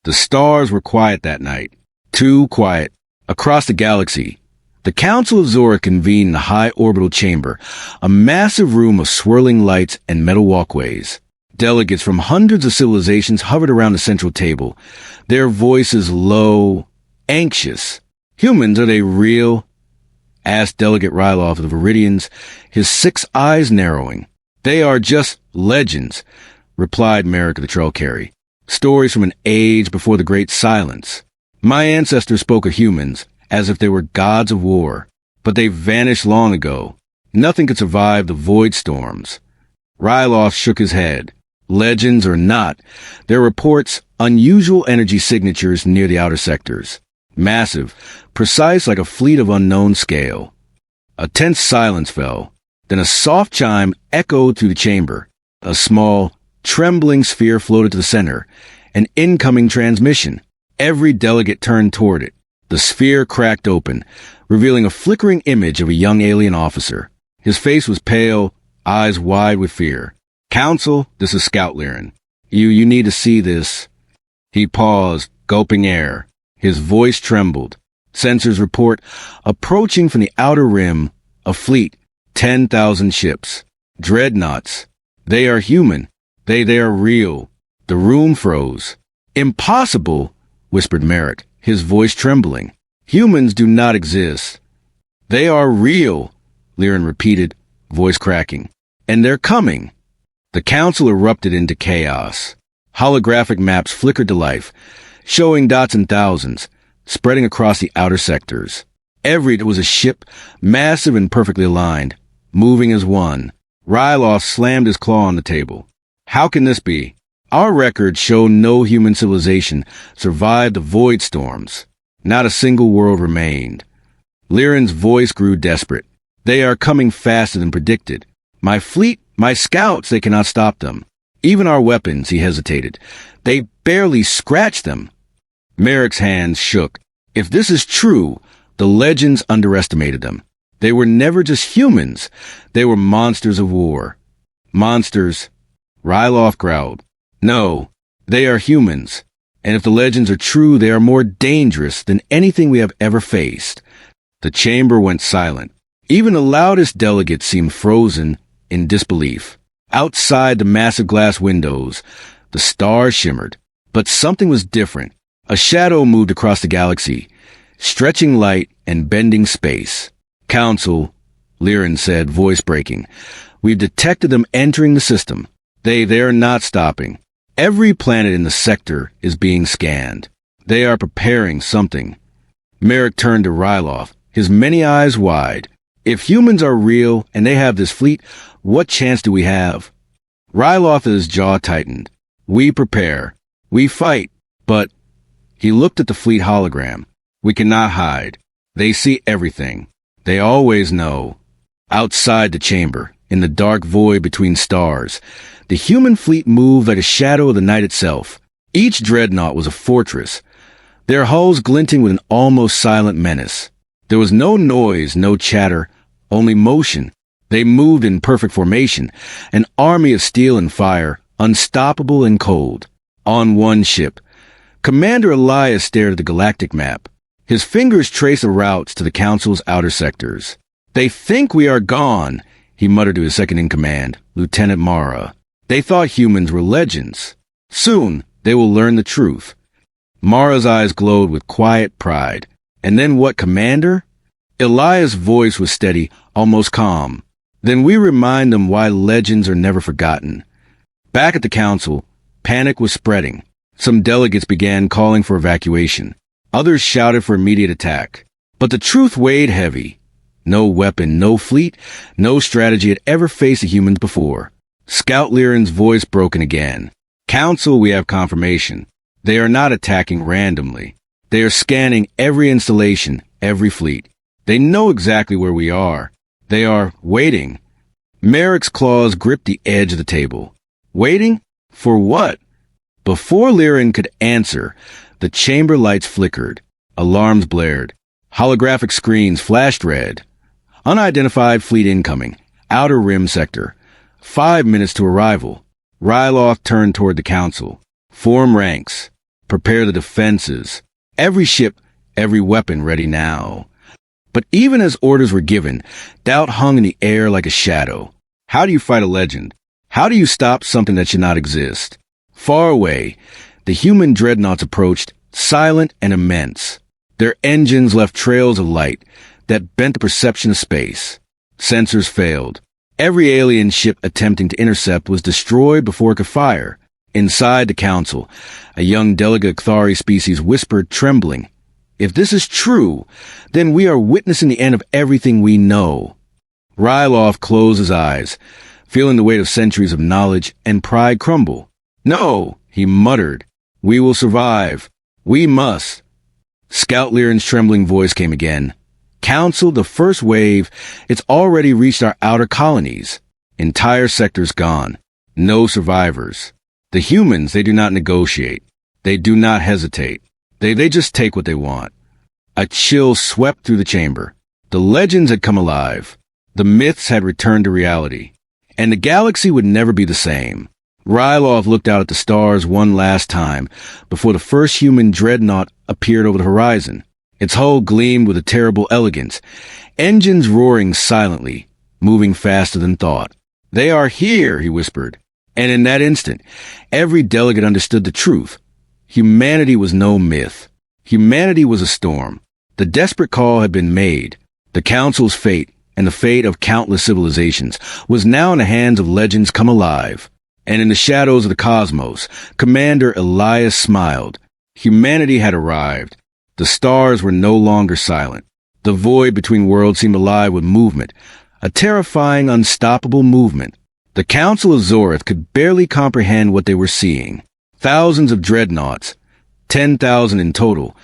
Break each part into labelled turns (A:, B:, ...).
A: The stars were quiet that night. Too quiet. Across the galaxy, the Council of Zora convened in a high orbital chamber, a massive room of swirling lights and metal walkways. Delegates from hundreds of civilizations hovered around the central table, their voices low, anxious. "Humans, are they real?" asked Delegate Ryloth of the Viridians, his 6 eyes narrowing. "They are just legends," replied Merrick of the Trellcarry. "Stories from an age before the Great Silence. My ancestors spoke of humans as if they were gods of war, but they vanished long ago. Nothing could survive the void storms." Ryloth shook his head. "Legends or not, there are reports unusual energy signatures near the outer sectors. Massive, precise like a fleet of unknown scale." A tense silence fell. Then a soft chime echoed through the chamber. A small, trembling sphere floated to the center. An incoming transmission. Every delegate turned toward it. The sphere cracked open, revealing a flickering image of a young alien officer. His face was pale, eyes wide with fear. "Council, this is Scout Lyran. You need to see this." He paused, gulping air. His voice trembled. Sensors report, approaching from the outer rim, a fleet, 10,000 ships. Dreadnoughts. They are human. They are real. The room froze. "Impossible," whispered Merrick, his voice trembling. "Humans do not exist." "They are real," Lyran repeated, voice cracking. "And they're coming." The council erupted into chaos. Holographic maps flickered to life, showing dots in thousands, spreading across the outer sectors. Every was a ship, massive and perfectly aligned, moving as one. Ryloth slammed his claw on the table. "How can this be? Our records show no human civilization survived the void storms. Not a single world remained." Lyran's voice grew desperate. "They are coming faster than predicted. My fleet, my scouts, they cannot stop them. Even our weapons," he hesitated. "They barely scratch them." Merrick's hands shook. If this is true, the legends underestimated them. They were never just humans. They were monsters of war. "Monsters," Ryloth growled. "No, they are humans. And if the legends are true, they are more dangerous than anything we have ever faced." The chamber went silent. Even the loudest delegates seemed frozen in disbelief. Outside the massive glass windows, the stars shimmered. But something was different. A shadow moved across the galaxy, stretching light and bending space. "Council," Lyran said, voice breaking. "We've detected them entering the system. They are not stopping. Every planet in the sector is being scanned. They are preparing something." Merrick turned to Ryloth, his many eyes wide. "If humans are real and they have this fleet, what chance do we have?" Ryloth's jaw tightened. "We prepare. We fight. But—" He looked at the fleet hologram. "We cannot hide. They see everything. They always know." Outside the chamber, in the dark void between stars, the human fleet moved like a shadow of the night itself. Each dreadnought was a fortress, their hulls glinting with an almost silent menace. There was no noise, no chatter, only motion. They moved in perfect formation, an army of steel and fire, unstoppable and cold. On one ship, Commander Elias stared at the galactic map. His fingers traced the routes to the Council's outer sectors. "They think we are gone," he muttered to his second-in-command, Lieutenant Mara. "They thought humans were legends. Soon, they will learn the truth." Mara's eyes glowed with quiet pride. "And then what, Commander?" Elias' voice was steady, almost calm. "Then we remind them why legends are never forgotten." Back at the Council, panic was spreading. Some delegates began calling for evacuation. Others shouted for immediate attack. But the truth weighed heavy. No weapon, no fleet, no strategy had ever faced the humans before. Scout Lyran's voice broken again. "Council, we have confirmation. They are not attacking randomly. They are scanning every installation, every fleet. They know exactly where we are. They are waiting." Merrick's claws gripped the edge of the table. Waiting? For what? Before Lyran could answer, the chamber lights flickered. Alarms blared. Holographic screens flashed red. Unidentified fleet incoming. Outer rim sector. 5 minutes to arrival. Ryloth turned toward the Council. "Form ranks." Prepare the defenses. Every ship, every weapon ready now. But even as orders were given, doubt hung in the air like a shadow. How do you fight a legend? How do you stop something that should not exist? Far away, the human dreadnoughts approached, silent and immense. Their engines left trails of light that bent the perception of space. Sensors failed. Every alien ship attempting to intercept was destroyed before it could fire. Inside the council, a young delegate Cthari species whispered, trembling, "If this is true, then we are witnessing the end of everything we know." Ryloth closed his eyes, feeling the weight of centuries of knowledge and pride crumble. "No," he muttered. "We will survive. We must." Scout Lyran's trembling voice came again. "Council, the first wave, it's already reached our outer colonies. Entire sectors gone. No survivors. The humans, they do not negotiate. They do not hesitate. They just take what they want." A chill swept through the chamber. The legends had come alive. The myths had returned to reality. And the galaxy would never be the same. Ryloth looked out at the stars one last time before the first human dreadnought appeared over the horizon. Its hull gleamed with a terrible elegance, engines roaring silently, moving faster than thought. "They are here," he whispered. And in that instant, every delegate understood the truth. Humanity was no myth. Humanity was a storm. The desperate call had been made. The Council's fate, and the fate of countless civilizations, was now in the hands of legends come alive. And in the shadows of the cosmos, Commander Elias smiled. Humanity had arrived. The stars were no longer silent. The void between worlds seemed alive with movement, a terrifying, unstoppable movement. The Council of Zorith could barely comprehend what they were seeing. Thousands of dreadnoughts, 10,000 in total,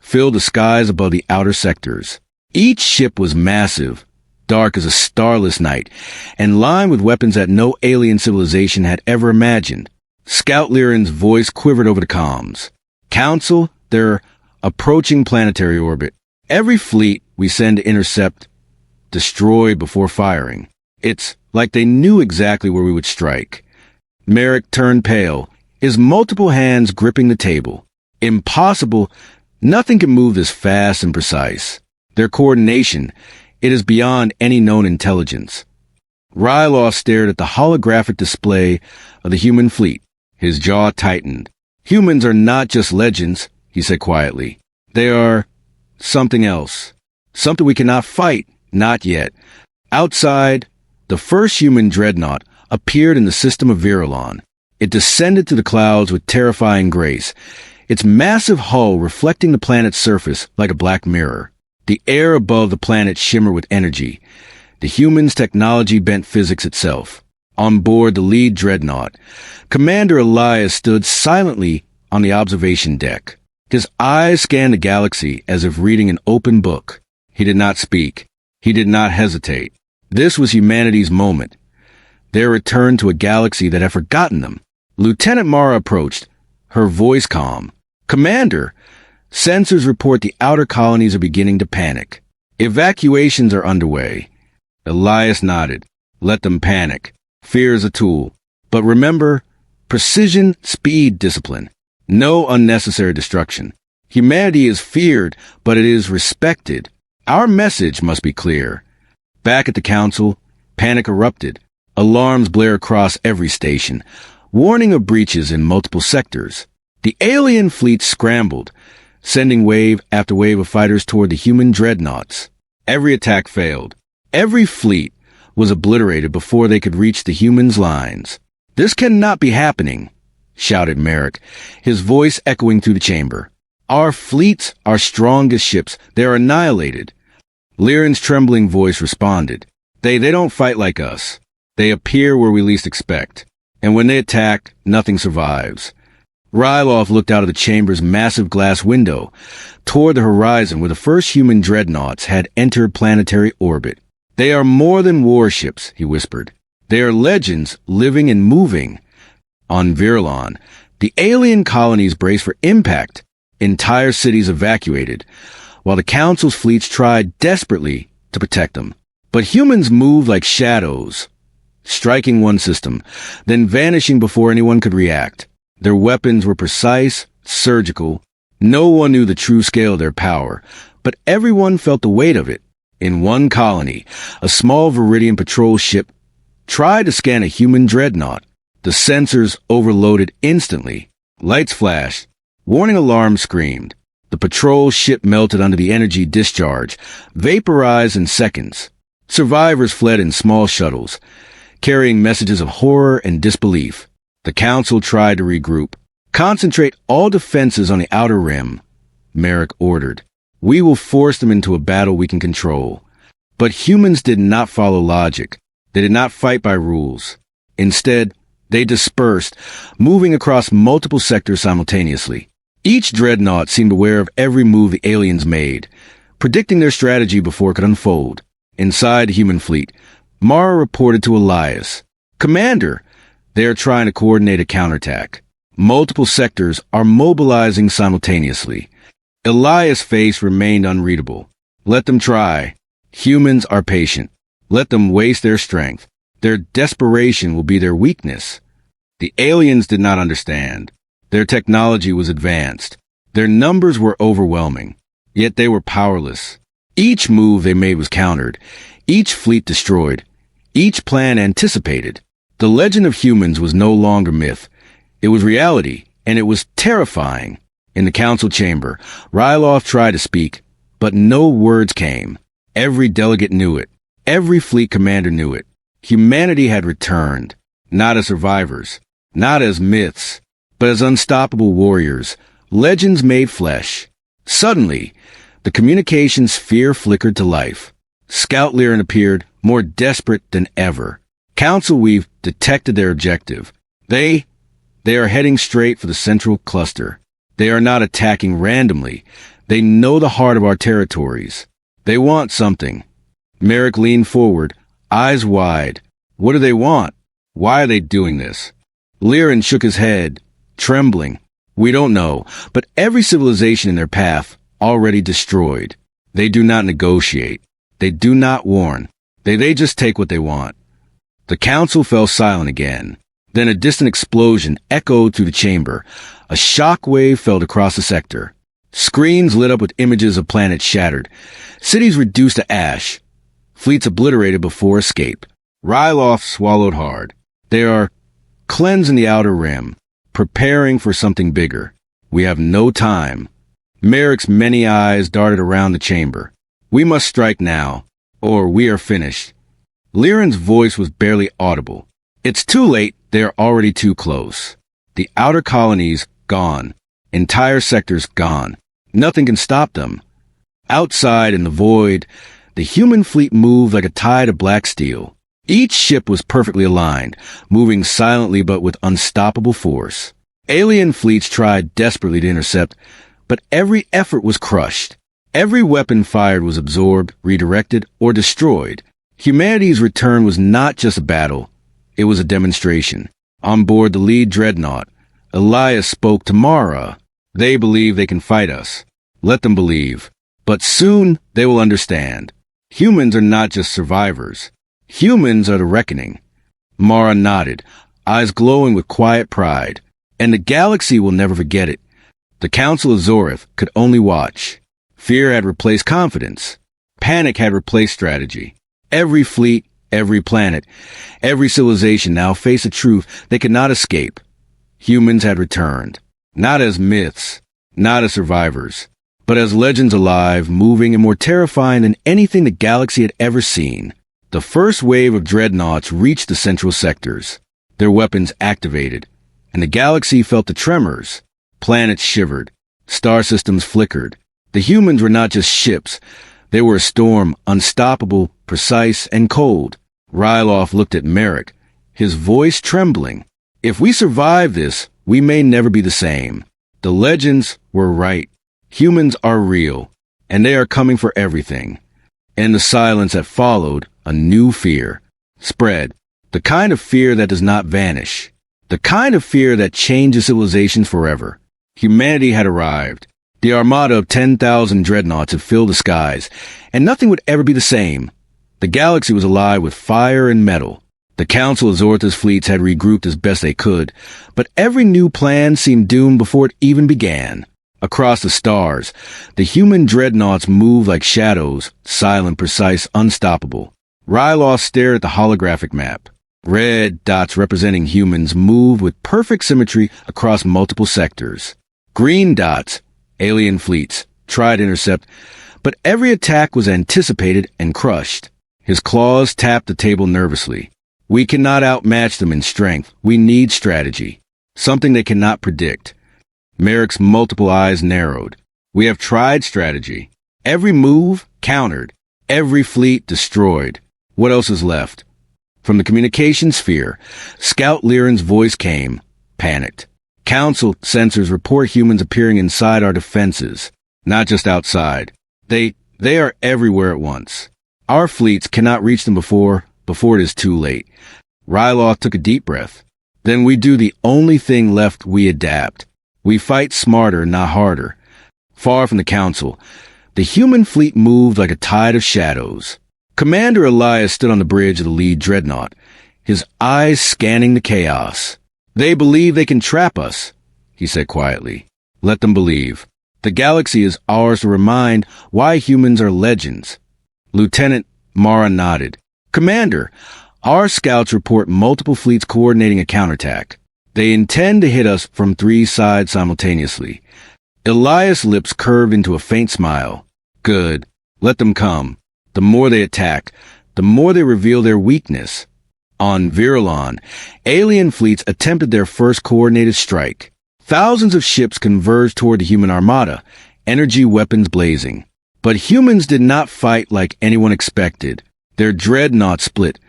A: filled the skies above the outer sectors. Each ship was massive, dark as a starless night, and lined with weapons that no alien civilization had ever imagined. Scout Lyran's voice quivered over the comms. "Council, they're approaching planetary orbit. Every fleet we send to intercept, destroyed before firing. It's like they knew exactly where we would strike." Merrick turned pale, his multiple hands gripping the table. "Impossible. Nothing can move this fast and precise. Their coordination, it is beyond any known intelligence." Ryloth stared at the holographic display of the human fleet. His jaw tightened. "Humans are not just legends," he said quietly. "They are something else. Something we cannot fight. Not yet." Outside, the first human dreadnought appeared in the system of Virulon. It descended to the clouds with terrifying grace, its massive hull reflecting the planet's surface like a black mirror. The air above the planet shimmered with energy. The humans' technology bent physics itself. On board the lead dreadnought, Commander Elias stood silently on the observation deck. His eyes scanned the galaxy as if reading an open book. He did not speak. He did not hesitate. This was humanity's moment. Their return to a galaxy that had forgotten them. Lieutenant Mara approached, her voice calm. "Commander, sensors report the outer colonies are beginning to panic. Evacuations are underway." Elias nodded. "Let them panic. Fear is a tool. But remember, precision, speed, discipline. No unnecessary destruction. Humanity is feared, but it is respected. Our message must be clear." Back at the Council, panic erupted. Alarms blared across every station, warning of breaches in multiple sectors. The alien fleet scrambled, sending wave after wave of fighters toward the human dreadnoughts. Every attack failed. Every fleet was obliterated before they could reach the humans' lines. "This cannot be happening," shouted Merrick, his voice echoing through the chamber. "Our fleets, our strongest ships, they are annihilated." Lyran's trembling voice responded. They don't fight like us. They appear where we least expect. And when they attack, nothing survives." Ryloth looked out of the chamber's massive glass window toward the horizon where the first human dreadnoughts had entered planetary orbit. "They are more than warships," he whispered. "They are legends, living and moving." On Virulon, the alien colonies braced for impact. Entire cities evacuated, while the Council's fleets tried desperately to protect them. But humans moved like shadows, striking one system, then vanishing before anyone could react. Their weapons were precise, surgical. No one knew the true scale of their power, but everyone felt the weight of it. In one colony, a small Viridian patrol ship tried to scan a human dreadnought. The sensors overloaded instantly. Lights flashed. Warning alarms screamed. The patrol ship melted under the energy discharge, vaporized in seconds. Survivors fled in small shuttles, carrying messages of horror and disbelief. The council tried to regroup. Concentrate all defenses on the outer rim, Merrick ordered. We will force them into a battle we can control. But humans did not follow logic. They did not fight by rules. Instead, they dispersed, moving across multiple sectors simultaneously. Each dreadnought seemed aware of every move the aliens made, predicting their strategy before it could unfold. Inside the human fleet, Mara reported to Elias. Commander, they are trying to coordinate a counterattack. Multiple sectors are mobilizing simultaneously. Elias' face remained unreadable. Let them try. Humans are patient. Let them waste their strength. Their desperation will be their weakness. The aliens did not understand. Their technology was advanced. Their numbers were overwhelming. Yet they were powerless. Each move they made was countered. Each fleet destroyed. Each plan anticipated. The legend of humans was no longer myth. It was reality, and it was terrifying. In the council chamber, Ryloth tried to speak, but no words came. Every delegate knew it. Every fleet commander knew it. Humanity had returned, not as survivors, not as myths, but as unstoppable warriors, legends made flesh. Suddenly, the communication sphere flickered to life. Scout Lyran appeared, more desperate than ever. Council Weave detected their objective. They are heading straight for the central cluster. They are not attacking randomly. They know the heart of our territories. They want something. Merrick leaned forward, eyes wide. What do they want? Why are they doing this? Lyran shook his head, trembling. We don't know, but every civilization in their path already destroyed. They do not negotiate. They do not warn. They just take what they want. The council fell silent again. Then a distant explosion echoed through the chamber. A shock wave fell across the sector. Screens lit up with images of planets shattered. Cities reduced to ash. Fleets obliterated before escape. Ryloth swallowed hard. They are cleansing the outer rim, preparing for something bigger. We have no time. Merrick's many eyes darted around the chamber. We must strike now, or we are finished. Lyran's voice was barely audible. It's too late. They are already too close. The outer colonies gone. Entire sectors gone. Nothing can stop them. Outside in the void, the human fleet moved like a tide of black steel. Each ship was perfectly aligned, moving silently but with unstoppable force. Alien fleets tried desperately to intercept, but every effort was crushed. Every weapon fired was absorbed, redirected, or destroyed. Humanity's return was not just a battle. It was a demonstration. On board the lead dreadnought, Elias spoke to Mara. They believe they can fight us. Let them believe. But soon they will understand. Humans are not just survivors. Humans are the reckoning. Mara nodded, eyes glowing with quiet pride. And the galaxy will never forget it. The Council of Zorith could only watch. Fear had replaced confidence. Panic had replaced strategy. Every fleet, every planet, every civilization now faced a truth they could not escape. Humans had returned, not as myths, not as survivors, but as legends alive, moving and more terrifying than anything the galaxy had ever seen. The first wave of dreadnoughts reached the central sectors. Their weapons activated, and the galaxy felt the tremors. Planets shivered. Star systems flickered. The humans were not just ships. They were a storm, unstoppable, precise, and cold. Ryloth looked at Merrick, his voice trembling. If we survive this, we may never be the same. The legends were right. Humans are real, and they are coming for everything. In the silence that followed, a new fear spread. The kind of fear that does not vanish. The kind of fear that changes civilizations forever. Humanity had arrived. The armada of 10,000 dreadnoughts had filled the skies, and nothing would ever be the same. The galaxy was alive with fire and metal. The Council of Zortha's fleets had regrouped as best they could, but every new plan seemed doomed before it even began. Across the stars, the human dreadnoughts moved like shadows, silent, precise, unstoppable. Ryloth stared at the holographic map. Red dots representing humans moved with perfect symmetry across multiple sectors. Green dots, alien fleets, tried to intercept, but every attack was anticipated and crushed. His claws tapped the table nervously. We cannot outmatch them in strength. We need strategy. Something they cannot predict. Merrick's multiple eyes narrowed. We have tried strategy. Every move countered. Every fleet destroyed. What else is left? From the communication sphere, Scout Lyran's voice came, panicked. Council sensors report humans appearing inside our defenses, not just outside. They are everywhere at once. Our fleets cannot reach them before it is too late. Ryloth took a deep breath. Then we do the only thing left. We adapt. We fight smarter, not harder. Far from the Council, the human fleet moved like a tide of shadows. Commander Elias stood on the bridge of the lead dreadnought, his eyes scanning the chaos. They believe they can trap us, he said quietly. Let them believe. The galaxy is ours to remind why humans are legends. Lieutenant Mara nodded. Commander, our scouts report multiple fleets coordinating a counterattack. They intend to hit us from 3 sides simultaneously. Elias' lips curved into a faint smile. Good. Let them come. The more they attack, the more they reveal their weakness. On Virulon, alien fleets attempted their first coordinated strike. Thousands of ships converged toward the human armada, energy weapons blazing. But humans did not fight like anyone expected. Their dreadnoughts split,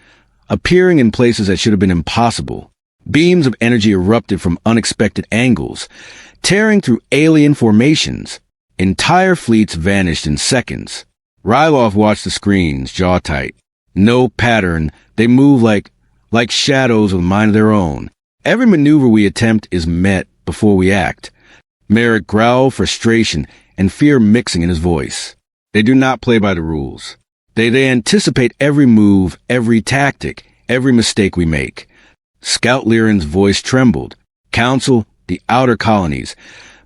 A: appearing in places that should have been impossible. Beams of energy erupted from unexpected angles, tearing through alien formations. Entire fleets vanished in seconds. Ryloth watched the screens, jaw tight. No pattern. They move like shadows with a mind of their own. Every maneuver we attempt is met before we act. Merrick growled frustration and fear mixing in his voice. They do not play by the rules. They anticipate every move, every tactic, every mistake we make. Scout Lyran's voice trembled. Council, the outer colonies,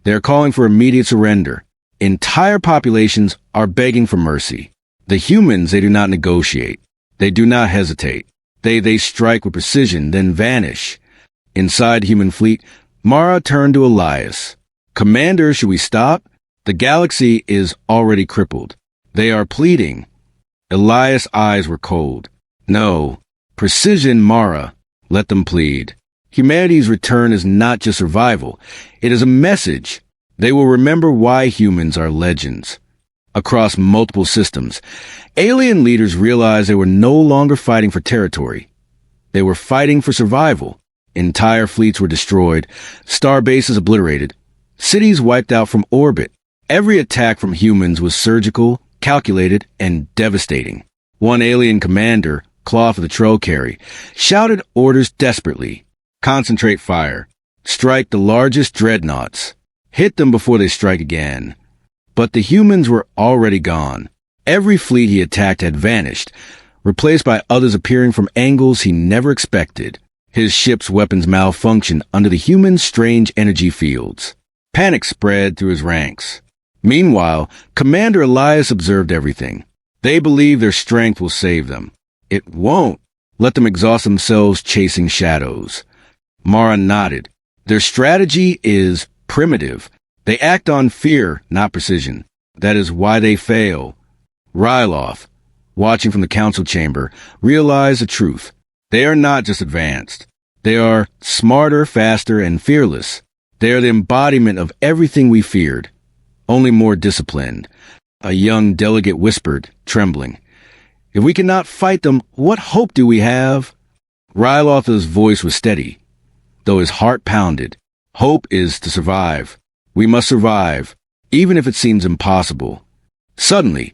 A: they are calling for immediate surrender. Entire populations are begging for mercy. The humans, they do not negotiate. They do not hesitate. They strike with precision, then vanish. Inside the human fleet, Mara turned to Elias. Commander, should we stop? The galaxy is already crippled. They are pleading. Elias' eyes were cold. No. Precision, Mara. Let them plead. Humanity's return is not just survival. It is a message. They will remember why humans are legends. Across multiple systems, alien leaders realized they were no longer fighting for territory. They were fighting for survival. Entire fleets were destroyed, star bases obliterated, cities wiped out from orbit. Every attack from humans was surgical, calculated, and devastating. One alien commander, Cloth of the Trollcarry, shouted orders desperately. Concentrate fire. Strike the largest dreadnoughts. Hit them before they strike again. But the humans were already gone. Every fleet he attacked had vanished, replaced by others appearing from angles he never expected. His ship's weapons malfunctioned under the humans' strange energy fields. Panic spread through his ranks. Meanwhile, Commander Elias observed everything. They believe their strength will save them. It won't. Let them exhaust themselves chasing shadows. Mara nodded. Their strategy is primitive. They act on fear, not precision. That is why they fail. Ryloth, watching from the council chamber, realized the truth. They are not just advanced. They are smarter, faster, and fearless. They are the embodiment of everything we feared, only more disciplined. A young delegate whispered, trembling. If we cannot fight them, what hope do we have? Ryloth's voice was steady, though his heart pounded. Hope is to survive. We must survive, even if it seems impossible. Suddenly,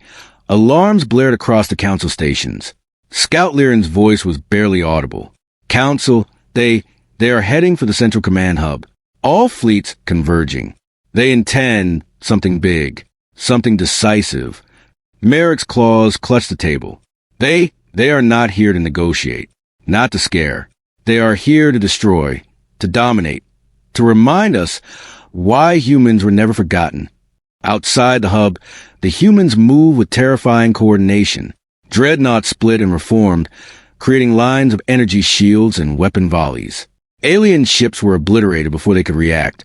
A: alarms blared across the council stations. Scout Lyran's voice was barely audible. Council, they are heading for the central command hub. All fleets converging. They intend something big, something decisive. Merrick's claws clutched the table. They are not here to negotiate. not to scare. They are here to destroy, to dominate, to remind us why humans were never forgotten. Outside the hub, the humans move with terrifying coordination. Dreadnoughts split and reformed, creating lines of energy shields and weapon volleys. Alien ships were obliterated before they could react,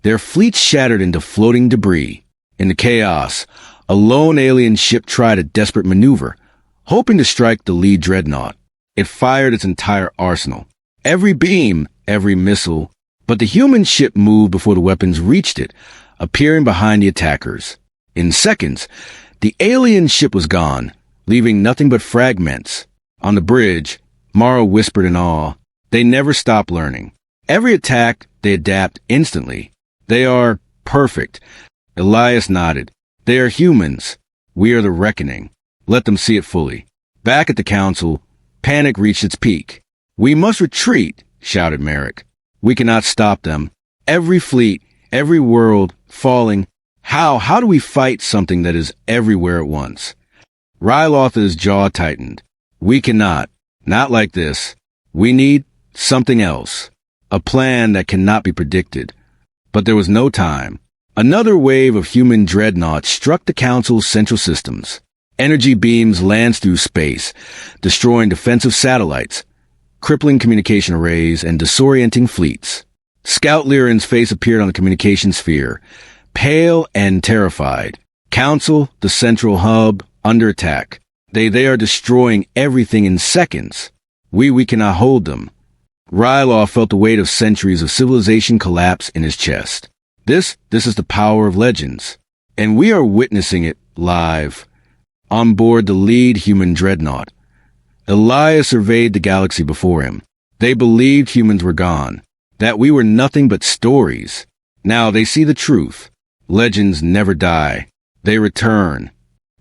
A: their fleets shattered into floating debris. In the chaos, a lone alien ship tried a desperate maneuver, hoping to strike the lead dreadnought. It fired its entire arsenal. Every beam, every missile, but the human ship moved before the weapons reached it, appearing behind the attackers. In seconds, the alien ship was gone, leaving nothing but fragments. On the bridge, Mara whispered in awe, "They never stop learning. Every attack, they adapt instantly. They are perfect." Elias nodded. "They are humans. We are the reckoning. Let them see it fully." Back at the council, panic reached its peak. "We must retreat," shouted Merrick. "We cannot stop them. Every fleet, every world, falling. How do we fight something that is everywhere at once?" Ryloth's jaw tightened. "We cannot. Not like this. We need something else. A plan that cannot be predicted." But there was no time. Another wave of human dreadnoughts struck the Council's central systems. Energy beams lanced through space, destroying defensive satellites, crippling communication arrays, and disorienting fleets. Scout Lyran's face appeared on the communication sphere, pale and terrified. Council, the central hub, under attack. They are destroying everything in seconds. We cannot hold them. Ryloth felt the weight of centuries of civilization collapse in his chest. This is the power of legends, and we are witnessing it live. On board the lead human dreadnought, Elias surveyed the galaxy before him. They believed humans were gone, that we were nothing but stories. Now they see the truth. Legends never die. They return.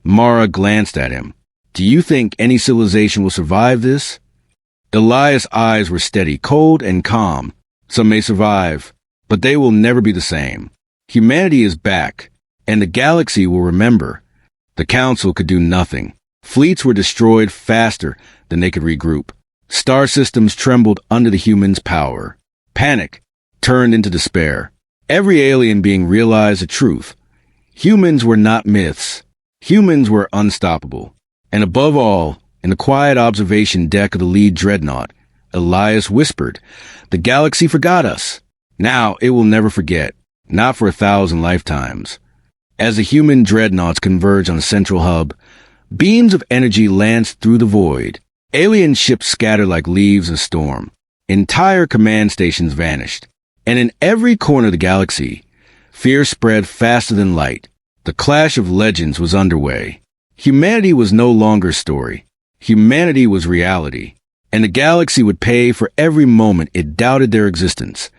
A: Mara glanced at him. "Do you think any civilization will survive this?" Elias' eyes were steady, cold and calm. "Some may survive, but they will never be the same. Humanity is back, and the galaxy will remember." The Council could do nothing. Fleets were destroyed faster than they could regroup. Star systems trembled under the humans' power. Panic turned into despair. Every alien being realized the truth. Humans were not myths. Humans were unstoppable. And above all, in the quiet observation deck of the lead dreadnought, Elias whispered, "The galaxy forgot us. Now it will never forget, not for 1,000 lifetimes." As the human dreadnoughts converged on the central hub, beams of energy lanced through the void. Alien ships scattered like leaves in a storm. Entire command stations vanished. And in every corner of the galaxy, fear spread faster than light. The clash of legends was underway. Humanity was no longer a story. Humanity was reality. And the galaxy would pay for every moment it doubted their existence.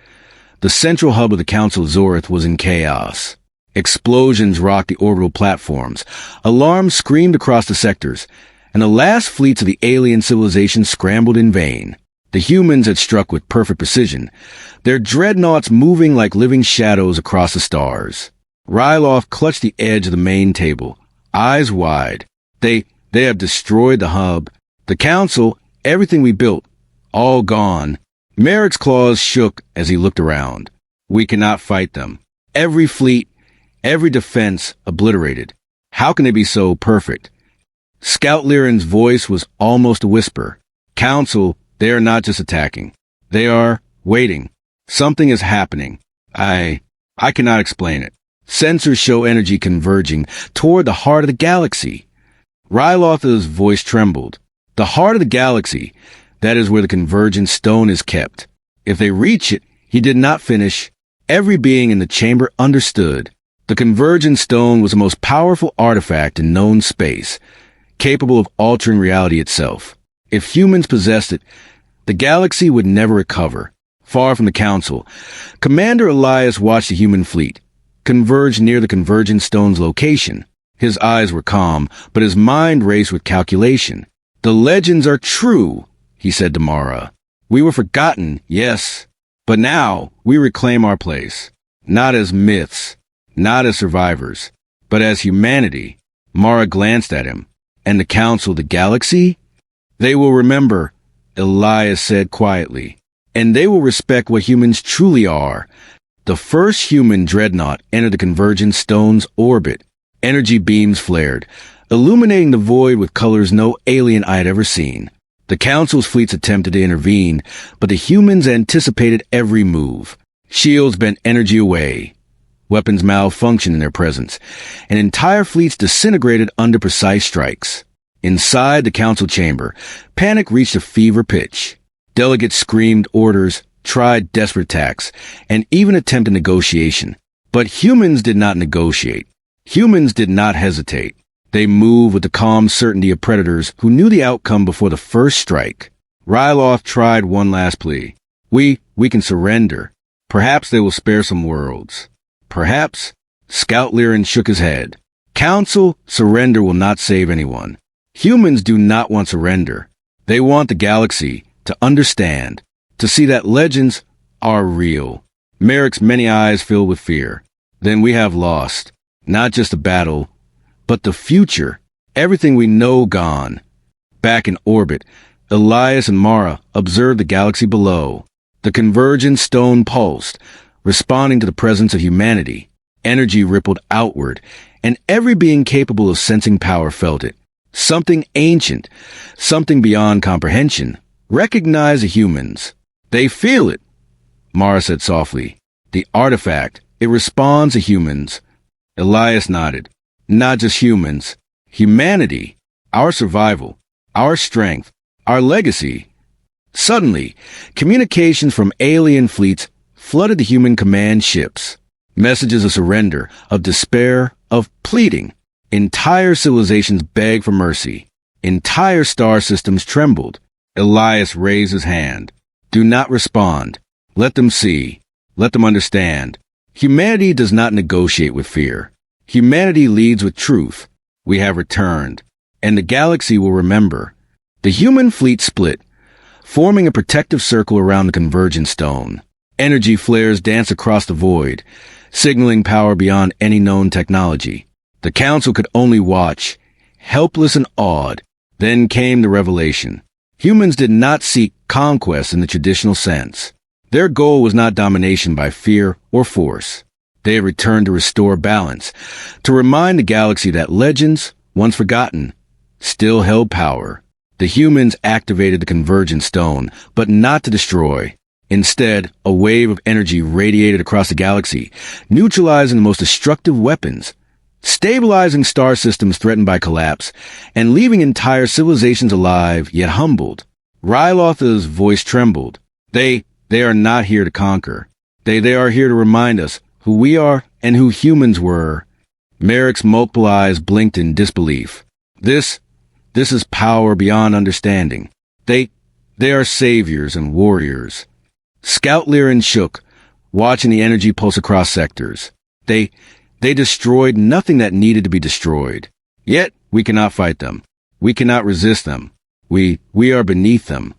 A: The central hub of the Council of Zorith was in chaos. Explosions rocked the orbital platforms. Alarms screamed across the sectors, and the last fleets of the alien civilization scrambled in vain. The humans had struck with perfect precision, their dreadnoughts moving like living shadows across the stars. Ryloth clutched the edge of the main table, eyes wide. They have destroyed the hub, the Council, everything we built, all gone. Merrick's claws shook as he looked around. "We cannot fight them. Every fleet, every defense obliterated. How can they be so perfect?" Scout Lyran's voice was almost a whisper. "Council, they are not just attacking. They are waiting. Something is happening. I cannot explain it. Sensors show energy converging toward the heart of the galaxy." Ryloth's voice trembled. "The heart of the galaxy, that is where the convergent stone is kept. If they reach it," he did not finish. Every being in the chamber understood. The convergent stone was the most powerful artifact in known space, capable of altering reality itself. If humans possessed it, the galaxy would never recover. Far from the Council, Commander Elias watched the human fleet converge near the convergent stone's location. His eyes were calm, but his mind raced with calculation. "The legends are true," he said to Mara. "We were forgotten, yes, but now we reclaim our place, not as myths, not as survivors, but as humanity." Mara glanced at him. "And the Council, the galaxy? They will remember, Elias said quietly. And they will respect what humans truly are. The first human dreadnought entered the Convergence Stone's orbit. Energy beams flared, illuminating the void with colors no alien I had ever seen. The Council's fleets attempted to intervene, but the humans anticipated every move. Shields bent energy away. Weapons malfunctioned in their presence, and entire fleets disintegrated under precise strikes. Inside the council chamber, panic reached a fever pitch. Delegates screamed orders, tried desperate attacks, and even attempted negotiation. But humans did not negotiate. Humans did not hesitate. They moved with the calm certainty of predators who knew the outcome before the first strike. Ryloth tried one last plea. We can surrender. Perhaps they will spare some worlds. Perhaps. Scout Lyran shook his head. Council, surrender will not save anyone. Humans do not want surrender. They want the galaxy to understand, to see that legends are real. Merrick's many eyes filled with fear. Then we have lost, not just a battle, but the future. Everything we know gone. Back in orbit, Elias and Mara observed the galaxy below. The Convergence Stone pulsed, responding to the presence of humanity. Energy rippled outward, and every being capable of sensing power felt it. Something ancient, something beyond comprehension. Recognize the humans. They feel it, Mara said softly. The artifact, it responds to humans. Elias nodded. Not just humans. Humanity. Our survival. Our strength. Our legacy. Suddenly, communications from alien fleets flooded the human command ships. Messages of surrender, of despair, of pleading. Entire civilizations begged for mercy. Entire star systems trembled. Elias raised his hand. Do not respond. Let them see. Let them understand. Humanity does not negotiate with fear. Humanity leads with truth. We have returned, and the galaxy will remember. The human fleet split, forming a protective circle around the Convergence Stone. Energy flares dance across the void, signaling power beyond any known technology. The Council could only watch, helpless and awed. Then came the revelation. Humans did not seek conquest in the traditional sense. Their goal was not domination by fear or force. They had returned to restore balance, to remind the galaxy that legends, once forgotten, still held power. The humans activated the Convergence Stone, but not to destroy. Instead, a wave of energy radiated across the galaxy, neutralizing the most destructive weapons, stabilizing star systems threatened by collapse, and leaving entire civilizations alive yet humbled. Ryloth's voice trembled. They are not here to conquer. They are here to remind us who we are and who humans were. Merrick's multiple eyes blinked in disbelief. This is power beyond understanding. They are saviors and warriors. Scout Lyran shook, watching the energy pulse across sectors. They destroyed nothing that needed to be destroyed. Yet, we cannot fight them. We cannot resist them. We are beneath them.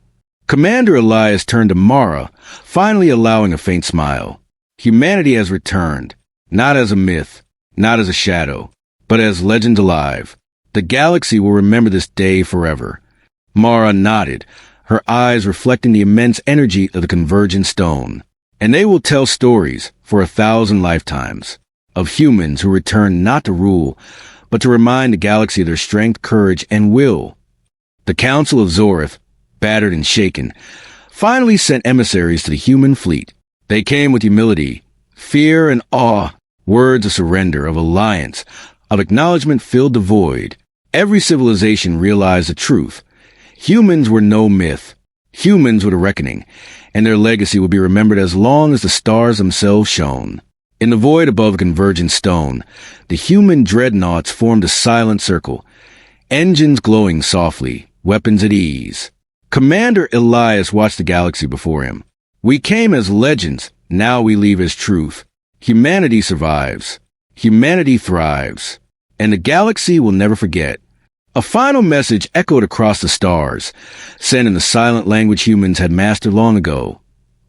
A: Commander Elias turned to Mara, finally allowing a faint smile. Humanity has returned, not as a myth, not as a shadow, but as legend alive. The galaxy will remember this day forever. Mara nodded, her eyes reflecting the immense energy of the Convergence Stone. And they will tell stories for 1,000 lifetimes of humans who returned not to rule, but to remind the galaxy of their strength, courage, and will. The Council of Zorith, battered and shaken, finally sent emissaries to the human fleet. They came with humility, fear, and awe. Words of surrender, of alliance, of acknowledgement filled the void. Every civilization realized the truth. Humans were no myth. Humans were the reckoning, and their legacy will be remembered as long as the stars themselves shone. In the void above the Convergence Stone, the human dreadnoughts formed a silent circle, engines glowing softly, weapons at ease. Commander Elias watched the galaxy before him. We came as legends, now we leave as truth. Humanity survives. Humanity thrives. And the galaxy will never forget. A final message echoed across the stars, sent in the silent language humans had mastered long ago.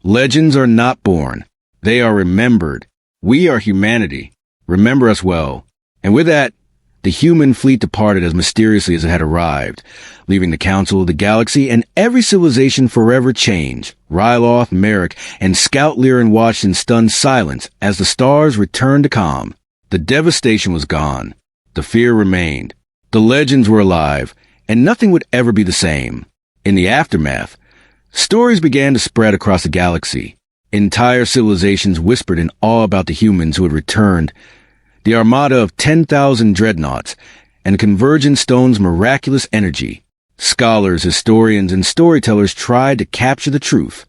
A: Legends are not born. They are remembered. We are humanity. Remember us well. And with that, The human fleet departed as mysteriously as it had arrived, leaving the Council of the Galaxy and every civilization forever changed. Ryloth, Merrick, and Scout Lyran watched in stunned silence as the stars returned to calm. The devastation was gone. The fear remained. The legends were alive, and nothing would ever be the same. In the aftermath, stories began to spread across the galaxy. Entire civilizations whispered in awe about the humans who had returned, the Armada of 10,000 Dreadnoughts, and Convergent Stone's miraculous energy. Scholars, historians, and storytellers tried to capture the truth,